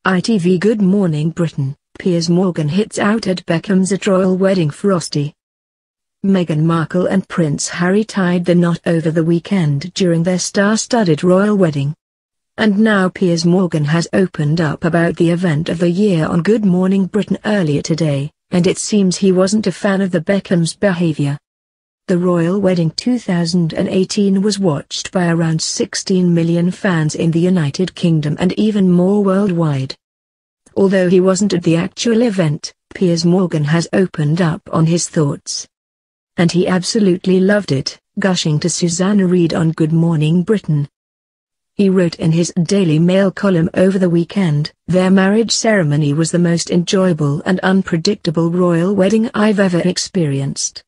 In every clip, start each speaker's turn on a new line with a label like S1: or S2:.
S1: ITV Good Morning Britain, Piers Morgan hits out at Beckhams at royal wedding Frosty. Meghan Markle and Prince Harry tied the knot over the weekend during their star-studded royal wedding. And now Piers Morgan has opened up about the event of the year on Good Morning Britain earlier today, and it seems he wasn't a fan of the Beckhams' behaviour. The royal wedding 2018 was watched by around 16 million fans in the United Kingdom and even more worldwide. Although he wasn't at the actual event, Piers Morgan has opened up on his thoughts. And he absolutely loved it, gushing to Susanna Reid on Good Morning Britain. He wrote in his Daily Mail column over the weekend, "Their marriage ceremony was the most enjoyable and unpredictable royal wedding I've ever experienced.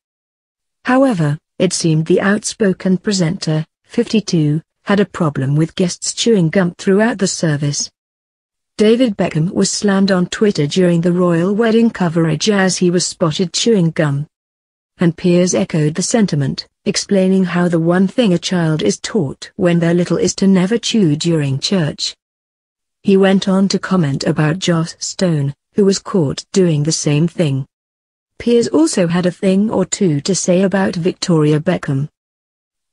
S1: However, it seemed the outspoken presenter, 52, had a problem with guests chewing gum throughout the service." David Beckham was slammed on Twitter during the royal wedding coverage as he was spotted chewing gum. And Piers echoed the sentiment, explaining how the one thing a child is taught when they're little is to never chew during church. He went on to comment about Joss Stone, who was caught doing the same thing. Piers also had a thing or two to say about Victoria Beckham.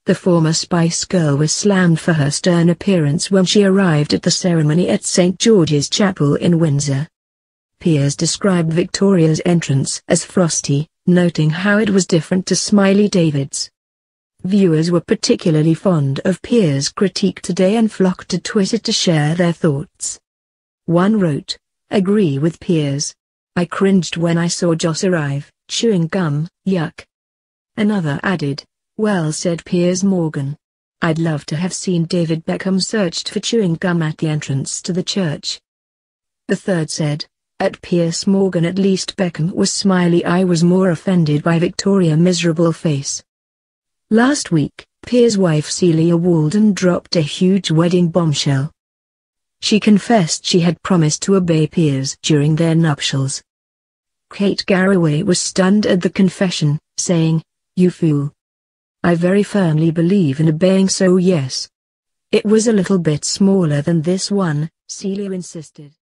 S1: The former Spice Girl was slammed for her stern appearance when she arrived at the ceremony at St. George's Chapel in Windsor. Piers described Victoria's entrance as frosty, noting how it was different to Smiley David's. Viewers were particularly fond of Piers' critique today and flocked to Twitter to share their thoughts. One wrote, "Agree with Piers. I cringed when I saw Joss arrive, chewing gum, yuck." Another added, "Well said Piers Morgan. I'd love to have seen David Beckham searched for chewing gum at the entrance to the church." The third said, "At Piers Morgan at least Beckham was smiley. I was more offended by Victoria miserable face." Last week, Piers' wife Celia Walden dropped a huge wedding bombshell. She confessed she had promised to obey Piers during their nuptials. Kate Garraway was stunned at the confession, saying, "You fool. I very firmly believe in obeying, so yes." "It was a little bit smaller than this one," Celia insisted.